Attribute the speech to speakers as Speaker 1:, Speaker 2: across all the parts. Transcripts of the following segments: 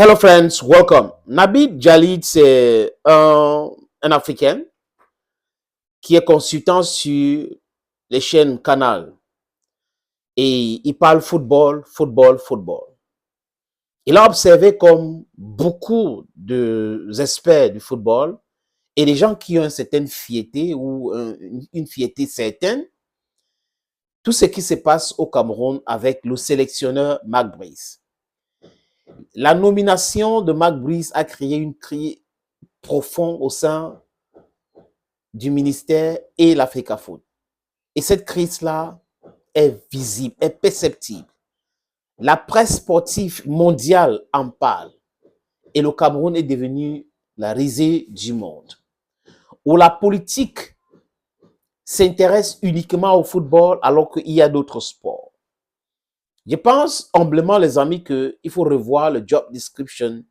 Speaker 1: Hello friends, welcome. Nabil Djalid, c'est un Africain qui est consultant sur les chaînes Canal et il parle football, football, football. Il a observé comme beaucoup d'experts du football et des gens qui ont une certaine fierté ou une fierté certaine, tout ce qui se passe au Cameroun avec le sélectionneur Marc Brice. La nomination de Marc Brice a créé une crise profonde au sein du ministère et l'Africafoot. Et cette crise-là est visible, est perceptible. La presse sportive mondiale en parle. Et le Cameroun est devenu la risée du monde. Où la politique s'intéresse uniquement au football alors qu'il y a d'autres sports. Je pense humblement, les amis, qu'il faut revoir le job description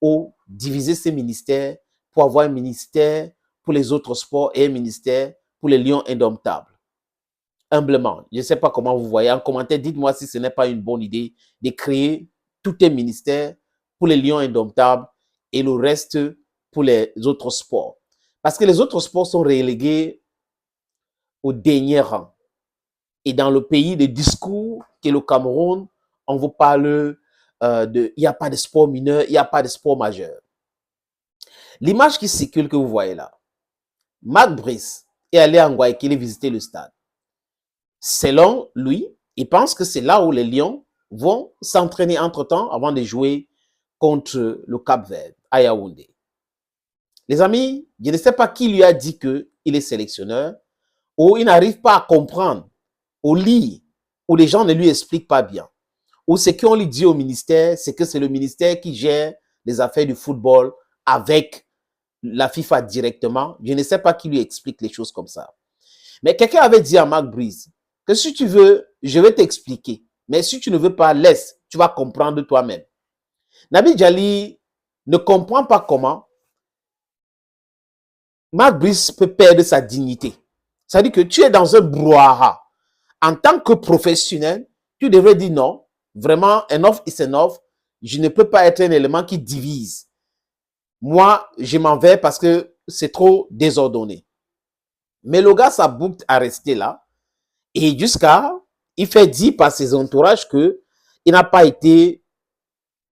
Speaker 1: ou diviser ces ministères pour avoir un ministère pour les autres sports et un ministère pour les lions indomptables. Humblement, je ne sais pas comment vous voyez. En commentaire, dites-moi si ce n'est pas une bonne idée de créer tout un ministère pour les lions indomptables et le reste pour les autres sports. Parce que les autres sports sont relégués au dernier rang. Et dans le pays de discours qu'est le Cameroun, on vous parle il n'y a pas de sport mineur, il n'y a pas de sport majeur. L'image qui circule que vous voyez là, Marc Brice est allé à Guayaquil visiter le stade. Selon lui, il pense que c'est là où les Lions vont s'entraîner entre-temps avant de jouer contre le Cap-Vert, à Yaoundé. Les amis, je ne sais pas qui lui a dit qu'il est sélectionneur, ou il n'arrive pas à comprendre, ou lire, ou les gens ne lui expliquent pas bien. Ou ce qu'on lui dit au ministère, c'est que c'est le ministère qui gère les affaires du football avec la FIFA directement. Je ne sais pas qui lui explique les choses comme ça. Mais quelqu'un avait dit à Marc Brice que si tu veux, je vais t'expliquer. Mais si tu ne veux pas, laisse, tu vas comprendre toi-même. Nabil Djalid ne comprend pas comment Marc Brice peut perdre sa dignité. C'est-à-dire que tu es dans un brouhaha. En tant que professionnel, tu devrais dire non. Vraiment, un offre is un offre. Je ne peux pas être un élément qui divise. Moi, je m'en vais parce que c'est trop désordonné. Mais le gars s'aboucle à rester là. Et jusqu'à, il fait dire par ses entourages qu'il n'a pas été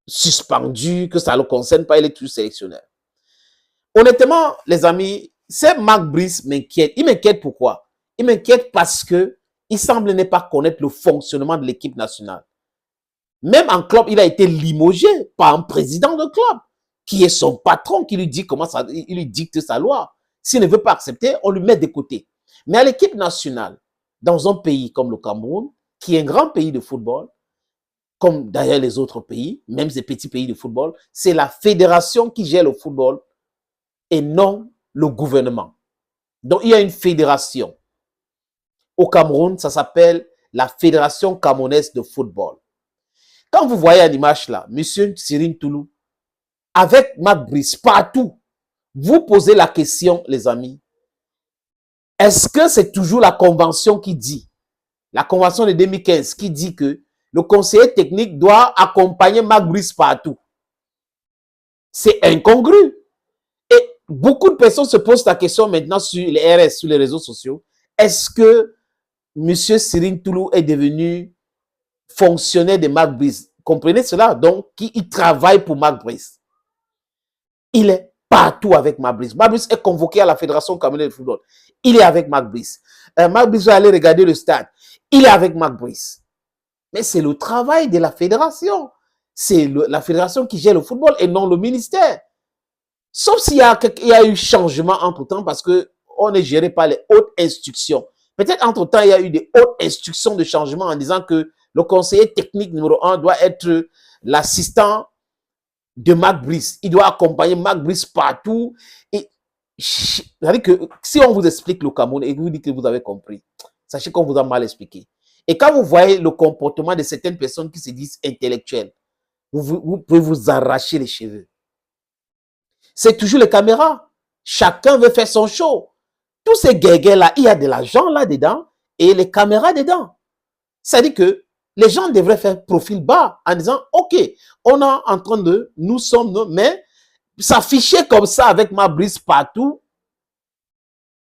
Speaker 1: suspendu, que ça ne le concerne pas, il est tout sélectionneur. Honnêtement, les amis, c'est Marc Brice m'inquiète. Il m'inquiète pourquoi? Il m'inquiète parce que il semble ne pas connaître le fonctionnement de l'équipe nationale. Même en club, il a été limogé par un président de club qui est son patron, qui lui dit comment ça, il lui dicte sa loi. S'il ne veut pas accepter, on lui met de côté. Mais à l'équipe nationale, dans un pays comme le Cameroun, qui est un grand pays de football, comme d'ailleurs les autres pays, même ces petits pays de football, c'est la fédération qui gère le football et non le gouvernement. Donc, il y a une fédération. Au Cameroun, ça s'appelle la Fédération camerounaise de football. Quand vous voyez l'image là, M. Cyril Toulou, avec Marc Brice, partout, vous posez la question, les amis, est-ce que c'est toujours la convention qui dit, la convention de 2015 qui dit que le conseiller technique doit accompagner Marc Brice partout? C'est incongru. Et beaucoup de personnes se posent la question maintenant sur les RS, sur les réseaux sociaux. Est-ce que M. Cyril Toulou est devenu fonctionnaire de Marc Brice? Comprenez cela? Donc, il travaille pour Marc Brice. Il est partout avec Marc Brice. Marc Brice est convoqué à la Fédération camerounaise de football. Il est avec Marc Brice. Marc Brice va aller regarder le stade. Il est avec Marc Brice. Mais c'est le travail de la fédération. C'est la fédération qui gère le football et non le ministère. Sauf s'il y a eu changement entre-temps parce qu'on est géré par les hautes instructions. Peut-être entre-temps, il y a eu des hautes instructions de changement en disant que le conseiller technique numéro 1 doit être l'assistant de Marc Brice. Il doit accompagner Marc Brice partout. Et c'est-à-dire que si on vous explique le Cameroun et que vous dites que vous avez compris, sachez qu'on vous a mal expliqué. Et quand vous voyez le comportement de certaines personnes qui se disent intellectuelles, vous pouvez vous arracher les cheveux. C'est toujours les caméras. Chacun veut faire son show. Tous ces guégués là, il y a de l'argent là-dedans et les caméras dedans. C'est-à-dire que les gens devraient faire profil bas en disant, OK, on est en train de, nous sommes, mais s'afficher comme ça avec Marc Brice partout,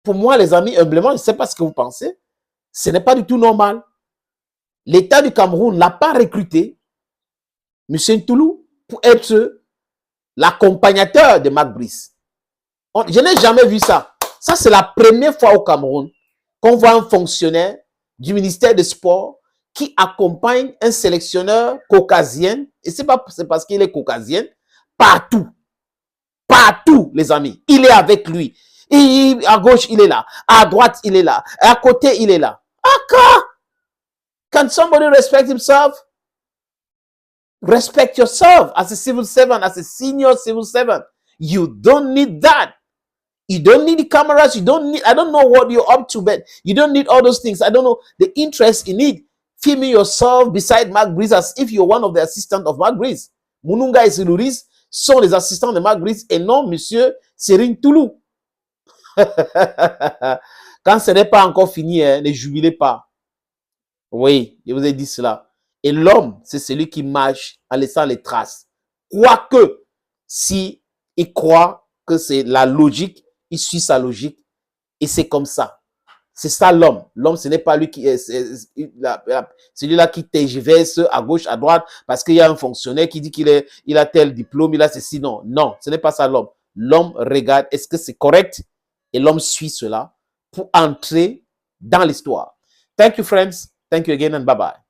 Speaker 1: pour moi, les amis, humblement, je ne sais pas ce que vous pensez, ce n'est pas du tout normal. L'État du Cameroun n'a pas recruté M. Ntoulou pour être l'accompagnateur de Marc Brice. Je n'ai jamais vu ça. Ça, c'est la première fois au Cameroun qu'on voit un fonctionnaire du ministère des Sports qui accompagne un sélectionneur caucasien, et c'est parce qu'il est caucasien, partout. Partout, les amis. Il est avec lui. Et à gauche, il est là. À droite, il est là. À côté, il est là. Can somebody respect himself? Respect yourself as a civil servant, as a senior civil servant. You don't need that. You don't need the cameras. You don't need, I don't know what you're up to, but you don't need all those things. I don't know the interest in it. Filming yourself beside Marc Brice as if you're one of the assistants of Marc Brice. Mununga et Silouris sont les assistants de Marc Brice et non monsieur Serine Toulou. Quand ce n'est pas encore fini, hein, ne jubilez pas. Oui, je vous ai dit cela. Et l'homme, c'est celui qui marche en laissant les traces. Quoique, si il croit que c'est la logique, il suit sa logique. Et c'est comme ça. C'est ça l'homme. L'homme, ce n'est pas lui qui est celui-là qui tergiverse à gauche, à droite, parce qu'il y a un fonctionnaire qui dit il a tel diplôme, il a ceci. Non, non, ce n'est pas ça l'homme. L'homme regarde, est-ce que c'est correct? Et l'homme suit cela pour entrer dans l'histoire. Thank you, friends. Thank you again and bye-bye.